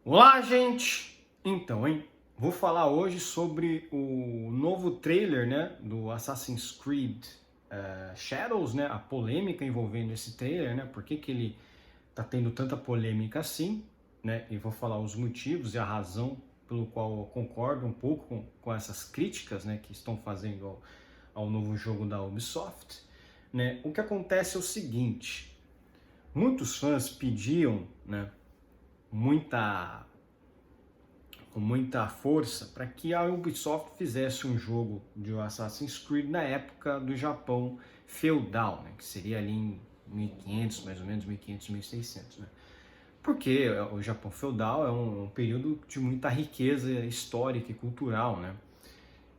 Olá, gente! Então, vou falar hoje sobre o novo trailer, né, do Assassin's Creed Shadows, né, a polêmica envolvendo esse trailer, né, por que ele tá tendo tanta polêmica assim, né, e vou falar os motivos e a razão pelo qual eu concordo um pouco com essas críticas, né, que estão fazendo ao novo jogo da Ubisoft, né. O que acontece é o seguinte: muitos fãs pediam, né, muita com muita força para que a Ubisoft fizesse um jogo de Assassin's Creed na época do Japão feudal, né, que seria ali em 1500, mais ou menos 1500, 1600, né? Porque o Japão feudal é um período de muita riqueza histórica e cultural, né?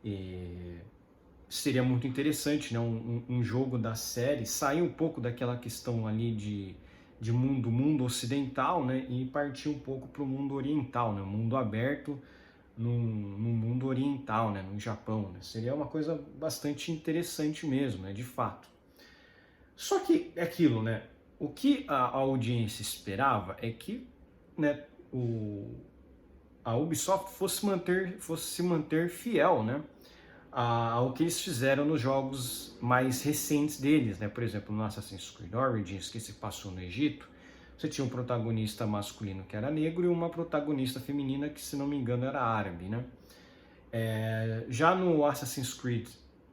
E seria muito interessante, né, um jogo da série sair um pouco daquela questão ali de mundo ocidental, né, e partir um pouco para o mundo oriental, né, mundo aberto no mundo oriental, né, no Japão, né, seria uma coisa bastante interessante mesmo, né, de fato. Só que é aquilo, né, o que a audiência esperava é que, né, a Ubisoft fosse se manter fiel, né, ao que eles fizeram nos jogos mais recentes deles, né? Por exemplo, no Assassin's Creed Origins, que se passou no Egito, você tinha um protagonista masculino que era negro e uma protagonista feminina que, se não me engano, era árabe, né? Já no Assassin's Creed,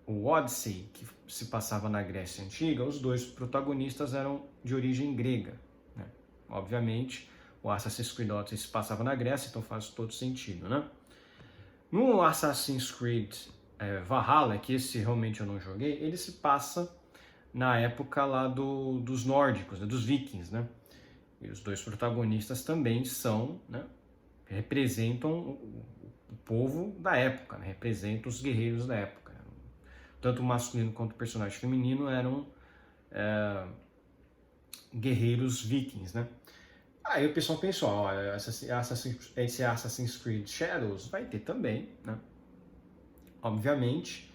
o Odyssey, que se passava na Grécia Antiga, os dois protagonistas eram de origem grega, né? Obviamente, o Assassin's Creed Odyssey se passava na Grécia, então faz todo sentido, né? No Assassin's Creed Valhalla, que esse realmente eu não joguei, ele se passa na época lá dos nórdicos, né, dos vikings, né? E os dois protagonistas também são, né, representam o povo da época, né, representam os guerreiros da época. Tanto o masculino quanto o personagem feminino eram guerreiros vikings, né? Aí o pessoal pensou, ó, esse Assassin's Creed Shadows vai ter também, né? Obviamente,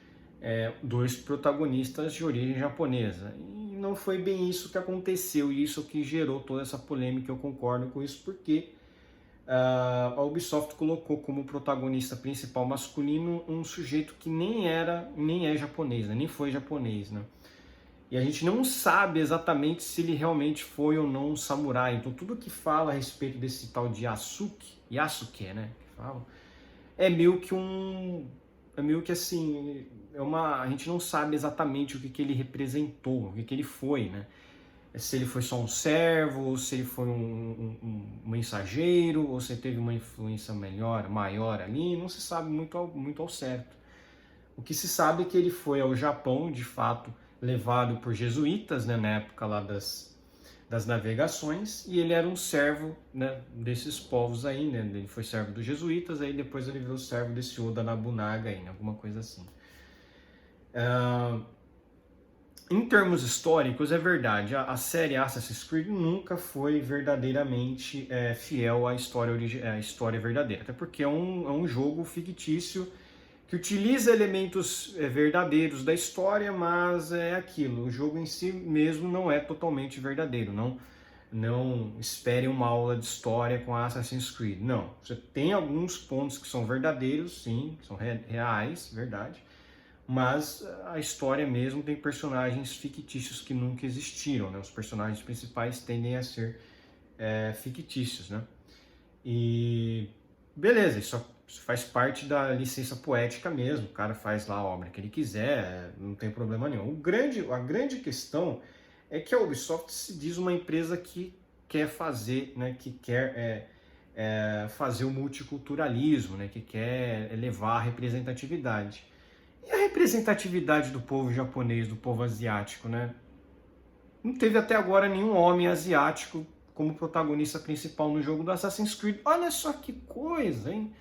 dois protagonistas de origem japonesa. E não foi bem isso que aconteceu, e isso que gerou toda essa polêmica. Eu concordo com isso, porque a Ubisoft colocou como protagonista principal masculino um sujeito que nem é japonês, né? Nem foi japonês, né? E a gente não sabe exatamente se ele realmente foi ou não um samurai. Então tudo que fala a respeito desse tal de Yasuke, né? Que fala, é meio que assim, a gente não sabe exatamente o que ele representou, o que ele foi, né? Se ele foi só um servo, ou se ele foi um mensageiro, ou se ele teve uma influência maior ali, não se sabe muito ao certo. O que se sabe é que ele foi ao Japão, de fato, levado por jesuítas, né, na época lá das navegações, e ele era um servo, né, desses povos aí, né? Ele foi servo dos jesuítas, aí depois ele virou servo desse Oda Nobunaga aí, né, alguma coisa assim. Em termos históricos, é verdade, a série Assassin's Creed nunca foi verdadeiramente fiel à história verdadeira, até porque é um jogo fictício que utiliza elementos verdadeiros da história, mas é aquilo, o jogo em si mesmo não é totalmente verdadeiro, não espere uma aula de história com Assassin's Creed, não. Você tem alguns pontos que são verdadeiros, sim, são reais, verdade, mas a história mesmo tem personagens fictícios que nunca existiram, né? Os personagens principais tendem a ser fictícios, né? E beleza, isso faz parte da licença poética mesmo, o cara faz lá a obra que ele quiser, não tem problema nenhum. A grande questão é que a Ubisoft se diz uma empresa que quer fazer, né, que quer fazer o multiculturalismo, né, que quer elevar a representatividade. E a representatividade do povo japonês, do povo asiático, né? Não teve até agora nenhum homem asiático como protagonista principal no jogo do Assassin's Creed. Olha só que coisa, hein?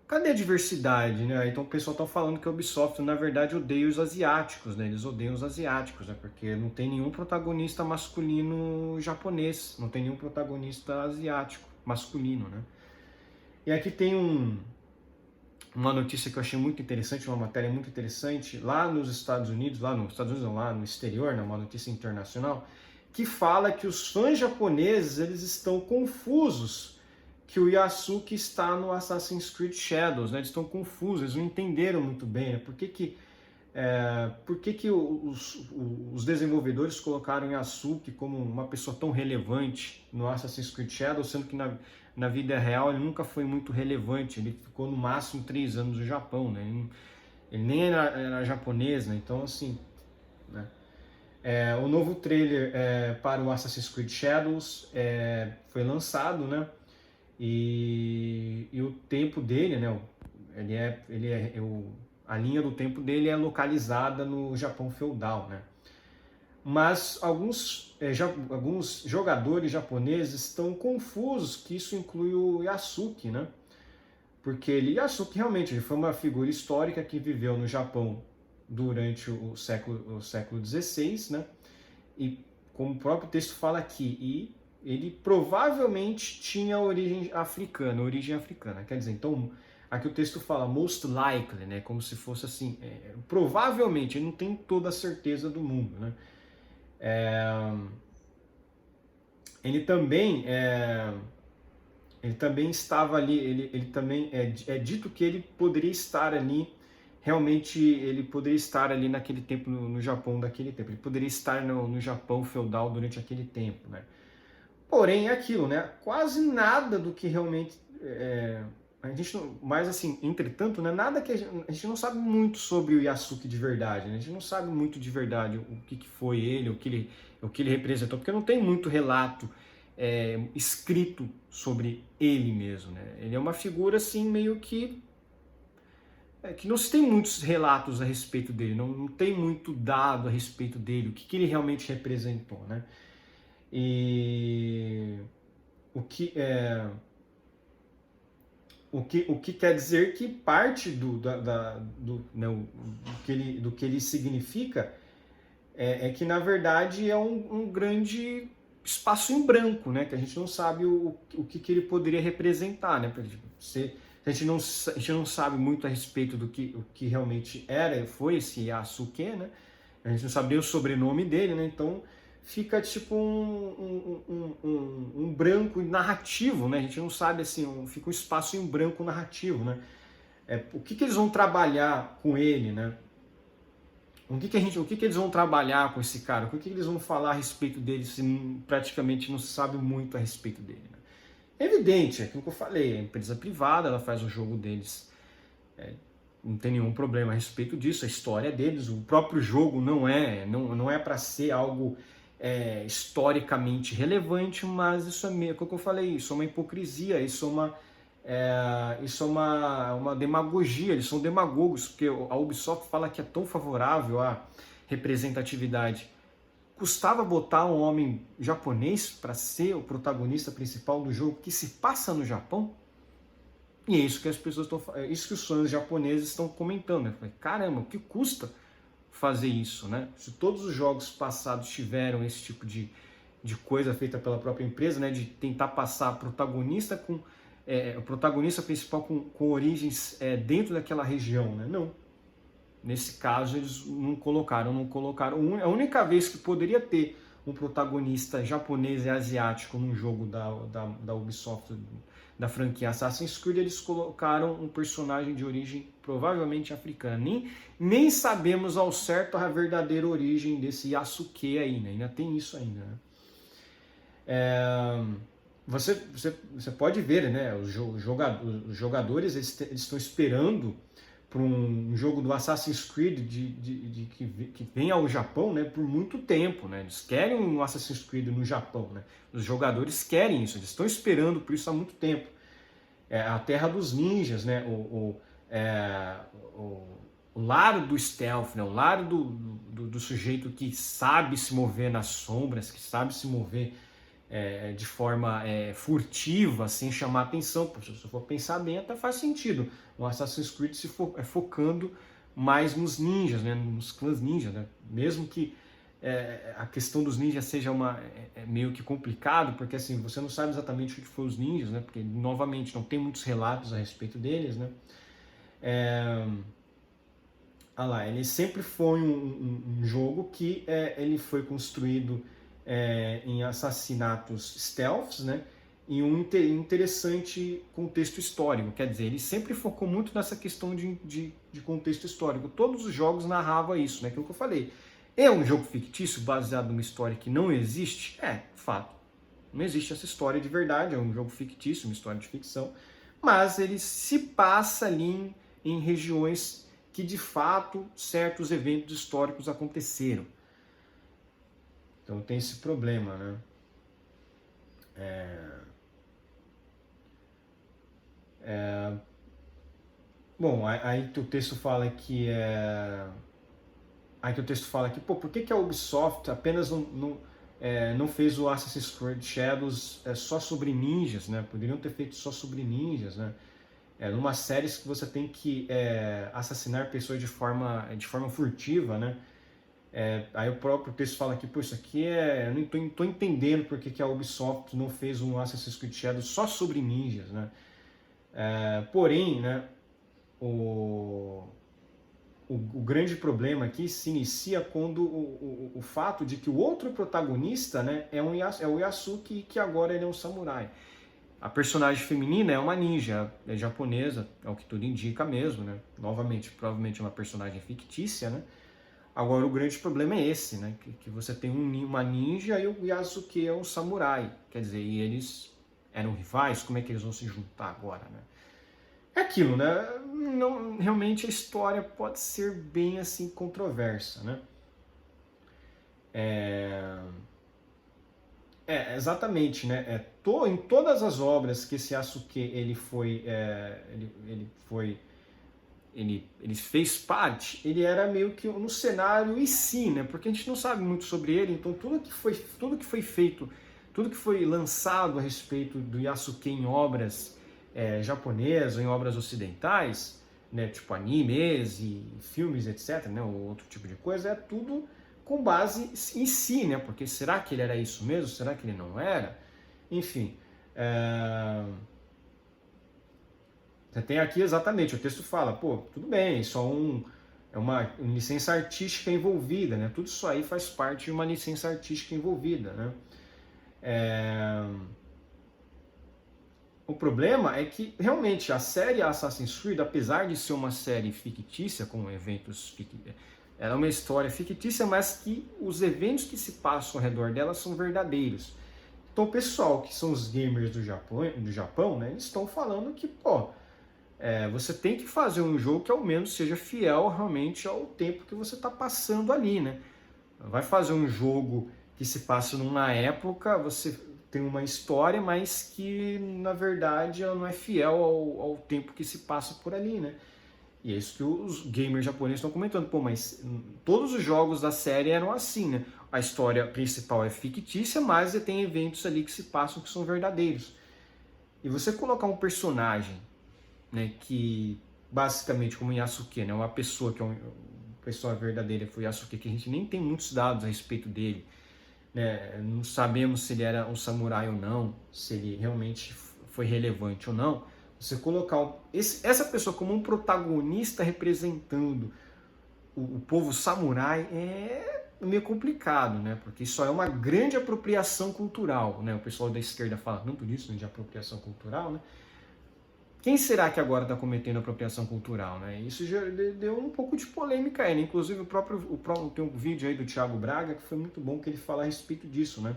Cadê a diversidade, né? Então o pessoal tá falando que a Ubisoft, na verdade, odeia os asiáticos, né? Eles odeiam os asiáticos, né? Porque não tem nenhum protagonista masculino japonês, não tem nenhum protagonista asiático masculino, né? E aqui tem uma notícia que eu achei muito interessante, uma matéria muito interessante, lá nos Estados Unidos, lá no exterior, né, uma notícia internacional, que fala que os fãs japoneses, eles estão confusos, que o Yasuke está no Assassin's Creed Shadows, né? Eles estão confusos, eles não entenderam muito bem, né? Por que que os desenvolvedores colocaram Yasuke como uma pessoa tão relevante no Assassin's Creed Shadows, sendo que na vida real ele nunca foi muito relevante, ele ficou no máximo 3 anos no Japão, né? Ele nem era japonês, né? Então, assim, né? O novo trailer para o Assassin's Creed Shadows foi lançado, né? E o tempo dele, né? A linha do tempo dele é localizada no Japão feudal, né? Mas alguns jogadores japoneses estão confusos que isso inclui o Yasuke, né? Porque Yasuke realmente ele foi uma figura histórica que viveu no Japão durante o século XVI, né? E como o próprio texto fala aqui, ele provavelmente tinha origem africana. Quer dizer, então aqui o texto fala most likely, né? Como se fosse assim, provavelmente, ele não tem toda a certeza do mundo, né? Ele também estava ali, ele também é dito que ele poderia estar ali, realmente ele poderia estar ali naquele tempo no Japão daquele tempo, ele poderia estar no Japão feudal durante aquele tempo, né? Porém, é aquilo, né? Quase nada do que realmente a gente não, mas assim, entretanto, né, nada que a gente não sabe muito sobre o Yasuke de verdade, né? A gente não sabe muito de verdade o que foi ele, o que ele representou, porque não tem muito relato escrito sobre ele mesmo, né? Ele é uma figura assim meio que não se tem muitos relatos a respeito dele, não tem muito dado a respeito dele, o que ele realmente representou, né? E o que quer dizer que parte do que ele significa que na verdade é um grande espaço em branco, né? Que a gente não sabe o que ele poderia representar, né? A gente não sabe muito a respeito do que realmente foi esse Yasuke, né? A gente não sabe nem o sobrenome dele, né? Então fica tipo um branco narrativo, né? A gente não sabe assim, fica um espaço em branco narrativo, né? O que eles vão trabalhar com ele, né? O que eles vão trabalhar com esse cara? O que eles vão falar a respeito dele se praticamente não se sabe muito a respeito dele, né? É evidente, é aquilo que eu falei, a empresa privada, ela faz o jogo deles, não tem nenhum problema a respeito disso, a história deles, o próprio jogo não é para ser algo historicamente relevante, mas isso é meio, como eu falei, isso é uma hipocrisia, isso é uma demagogia, eles são demagogos, porque a Ubisoft fala que é tão favorável à representatividade. Custava botar um homem japonês para ser o protagonista principal do jogo que se passa no Japão? E é isso que as pessoas isso que os fãs japoneses estão comentando, né? Caramba, o que custa fazer isso, né? Se todos os jogos passados tiveram esse tipo de coisa feita pela própria empresa, né? De tentar passar o protagonista principal com origens dentro daquela região, né? Não. Nesse caso eles não colocaram. A única vez que poderia ter um protagonista japonês e asiático num jogo da Ubisoft, da franquia Assassin's Creed, eles colocaram um personagem de origem provavelmente africana. Nem sabemos ao certo a verdadeira origem desse Yasuke aí, né? Ainda tem isso ainda, né? Você pode ver, né? Os jogadores eles estão esperando para um jogo do Assassin's Creed que vem ao Japão, né, por muito tempo, né? Eles querem um Assassin's Creed no Japão, né? Os jogadores querem isso, eles estão esperando por isso há muito tempo. A Terra dos Ninjas, né? O lar do stealth, né? O lar do sujeito que sabe se mover nas sombras, que sabe se mover de forma furtiva, sem chamar atenção. Se você for pensar bem, até faz sentido o Assassin's Creed se focando mais nos ninjas, né, nos clãs ninjas, né? Mesmo que a questão dos ninjas seja meio que complicado, porque assim, você não sabe exatamente o que foram os ninjas, né? Porque, novamente, não tem muitos relatos a respeito deles, né? Ele sempre foi um jogo que ele foi construído em assassinatos stealths, né? em um interessante contexto histórico. Quer dizer, ele sempre focou muito nessa questão de contexto histórico. Todos os jogos narravam isso, né? Aquilo que eu falei. É um jogo fictício baseado numa história que não existe? É, fato. Não existe essa história de verdade, é um jogo fictício, uma história de ficção. Mas ele se passa ali em regiões que, de fato, certos eventos históricos aconteceram. Então tem esse problema, né? Bom, aí o texto fala que Aí que o texto fala que, pô, por que a Ubisoft apenas não fez o Assassin's Creed Shadows só sobre ninjas, né? Poderiam ter feito só sobre ninjas, né? Numa série que você tem que assassinar pessoas de forma furtiva, né? Aí o próprio texto fala que, pô, isso aqui eu não tô entendendo por que a Ubisoft não fez um Assassin's Creed Shadows só sobre ninjas, né? Porém, né, o grande problema aqui se inicia quando o fato de que o outro protagonista, né, é o Yasuki, que agora ele é um samurai. A personagem feminina é uma ninja, é japonesa, é o que tudo indica mesmo, né? Novamente, provavelmente é uma personagem fictícia, né? Agora o grande problema é esse, né? Que você tem uma ninja e o Yasuki é um samurai. Quer dizer, e eles eram rivais, como é que eles vão se juntar agora, né? É aquilo, né? Não, realmente a história pode ser bem assim controversa, né? Exatamente, né? Em todas as obras que esse Yasuke ele fez parte, ele era meio que no cenário e sim, né? Porque a gente não sabe muito sobre ele, então tudo que foi feito, tudo que foi lançado a respeito do Yasuke em obras japonesas ou em obras ocidentais, né? Tipo animes e filmes, etc., né? Ou outro tipo de coisa, é tudo com base em si, né? Porque será que ele era isso mesmo? Será que ele não era? Enfim. Você tem aqui exatamente, o texto fala, pô, tudo bem, é uma licença artística envolvida, né? Tudo isso aí faz parte de uma licença artística envolvida, né? O problema é que, realmente, a série Assassin's Creed, apesar de ser uma série fictícia, com eventos fictícios, ela é uma história fictícia, mas que os eventos que se passam ao redor dela são verdadeiros. Então, o pessoal, que são os gamers do Japão, né, eles estão falando que, pô, você tem que fazer um jogo que ao menos seja fiel realmente ao tempo que você está passando ali, né? Vai fazer um jogo que se passa numa época, você tem uma história, mas que na verdade ela não é fiel ao tempo que se passa por ali, né? E é isso que os gamers japoneses estão comentando. Pô, mas todos os jogos da série eram assim, né? A história principal é fictícia, mas tem eventos ali que se passam que são verdadeiros. E você colocar um personagem, né, que basicamente como Yasuke, né, uma pessoa que é uma pessoa verdadeira, foi Yasuke, que a gente nem tem muitos dados a respeito dele, né, não sabemos se ele era um samurai ou não, se ele realmente foi relevante ou não. Você colocar essa pessoa como um protagonista representando o povo samurai é meio complicado, né? Porque isso é uma grande apropriação cultural, né? O pessoal da esquerda fala tanto disso, né, de apropriação cultural, né? Quem será que agora está cometendo apropriação cultural, né? Isso já deu um pouco de polêmica aí, né? Inclusive tem um vídeo aí do Thiago Braga que foi muito bom, que ele fala a respeito disso, né?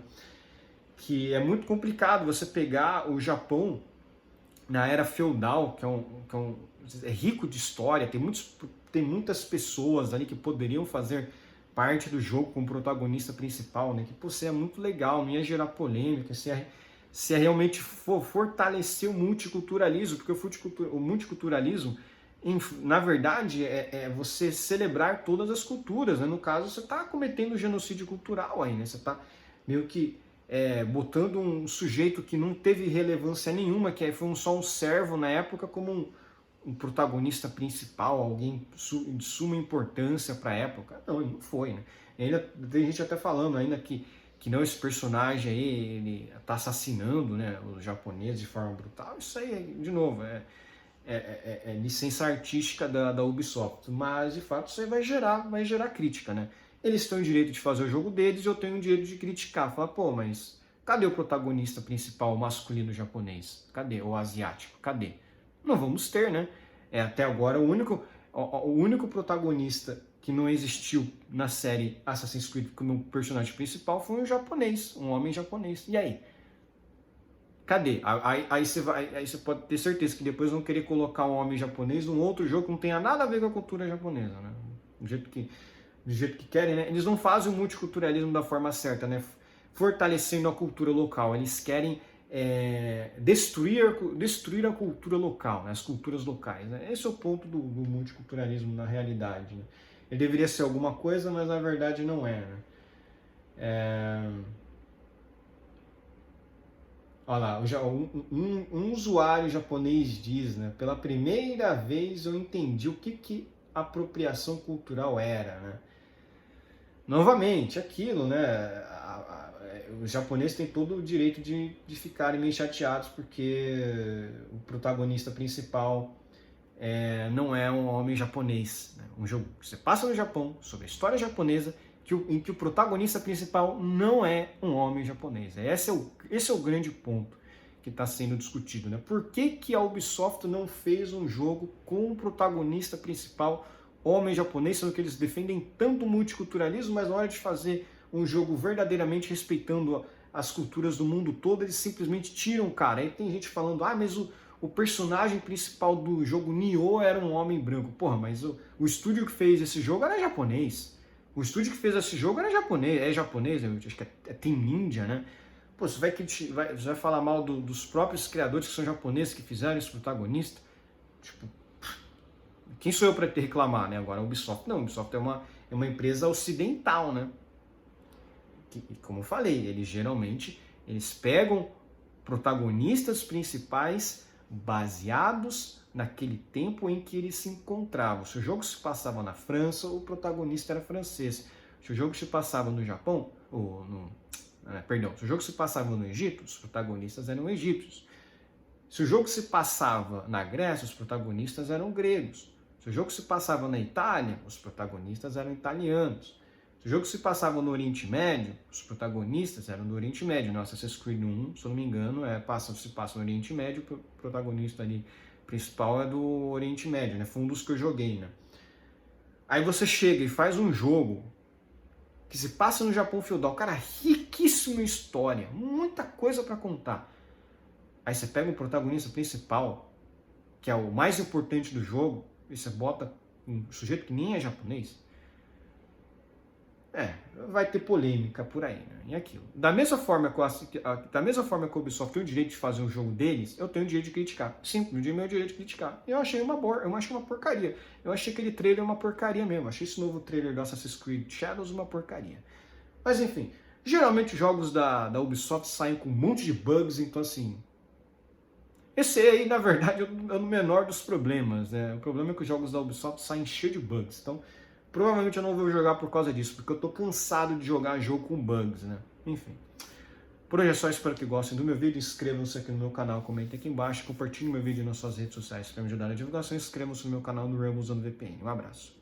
Que é muito complicado você pegar o Japão na era feudal, que é rico de história, tem muitas pessoas ali que poderiam fazer parte do jogo como protagonista principal, né? Que, pô, seria muito legal, não ia gerar polêmica, se realmente for fortalecer o multiculturalismo, porque o multiculturalismo, na verdade, é você celebrar todas as culturas, né? No caso, você está cometendo genocídio cultural aí, né? Você está meio que botando um sujeito que não teve relevância nenhuma, que foi só um servo na época, como um protagonista principal, alguém de suma importância para a época. Não, ele não foi, né? E ainda tem gente até falando ainda que não, esse personagem aí, ele tá assassinando, né, os japoneses de forma brutal. Isso aí, de novo, é licença artística da Ubisoft, mas de fato isso aí vai gerar crítica, né? Eles têm o direito de fazer o jogo deles, eu tenho o direito de criticar. Falar, pô, mas Cadê o protagonista principal masculino japonês? Cadê? Ou asiático? Cadê? Não vamos ter, né? Até agora o único protagonista que não existiu na série Assassin's Creed como personagem principal foi um japonês, um homem japonês. E aí? Cadê? Aí você pode ter certeza que depois vão querer colocar um homem japonês num outro jogo que não tenha nada a ver com a cultura japonesa, né? Do jeito que querem, né? Eles não fazem o multiculturalismo da forma certa, né? Fortalecendo a cultura local. Eles querem destruir a cultura local, né? As culturas locais, né? Esse é o ponto do multiculturalismo na realidade, né? Ele deveria ser alguma coisa, mas na verdade não é, né? Olha lá, um usuário japonês diz, né? Pela primeira vez eu entendi o que apropriação cultural era, né? Novamente, aquilo, né? Os japoneses têm todo o direito de ficarem meio chateados porque o protagonista principal não é um homem japonês, né? Um jogo que você passa no Japão, sobre a história japonesa, em que o protagonista principal não é um homem japonês. Esse é o grande ponto que está sendo discutido, né? Por que a Ubisoft não fez um jogo com o protagonista principal homem japonês, sendo que eles defendem tanto o multiculturalismo, mas na hora de fazer um jogo verdadeiramente respeitando as culturas do mundo todo, eles simplesmente tiram o cara. Aí tem gente falando, mas o personagem principal do jogo Nioh era um homem branco. Porra, mas o estúdio que fez esse jogo era japonês. O estúdio que fez esse jogo era japonês, acho que é Team Ninja, né? Pô, você vai falar mal dos próprios criadores que são japoneses que fizeram esse protagonista? Tipo, quem sou eu para te reclamar, né? Agora, a Ubisoft não, a Ubisoft é uma empresa ocidental, né? E como eu falei, eles pegam protagonistas principais baseados naquele tempo em que eles se encontravam. Se o jogo se passava na França, o protagonista era francês. Se o jogo se passava no Japão, se o jogo se passava no Egito, os protagonistas eram egípcios. Se o jogo se passava na Grécia, os protagonistas eram gregos. Se o jogo se passava na Itália, os protagonistas eram italianos. Se o jogo se passava no Oriente Médio, os protagonistas eram do Oriente Médio. No Assassin's Creed 1, se eu não me engano, se passa no Oriente Médio, o protagonista ali principal é do Oriente Médio, né? Foi um dos que eu joguei, né? Aí você chega e faz um jogo que se passa no Japão feudal, cara, riquíssimo em história, muita coisa para contar. Aí você pega o protagonista principal, que é o mais importante do jogo, e você bota um sujeito que nem é japonês. Vai ter polêmica por aí, né? E aquilo. Da mesma forma que a Ubisoft tem o direito de fazer um jogo deles, eu tenho o direito de criticar. Sim, eu tenho o meu direito de criticar. Eu achei uma porcaria. Eu achei aquele trailer uma porcaria mesmo. Achei esse novo trailer do Assassin's Creed Shadows uma porcaria. Mas enfim, geralmente os jogos da Ubisoft saem com um monte de bugs, então assim... Esse aí, na verdade, é o menor dos problemas, né? O problema é que os jogos da Ubisoft saem cheios de bugs. Então, provavelmente eu não vou jogar por causa disso, porque eu tô cansado de jogar jogo com bugs, né? Enfim. Por hoje é só, espero que gostem do meu vídeo. Inscrevam-se aqui no meu canal, comentem aqui embaixo, compartilhem meu vídeo nas suas redes sociais para me ajudar na divulgação. Inscrevam-se no meu canal do Realm usando VPN. Um abraço.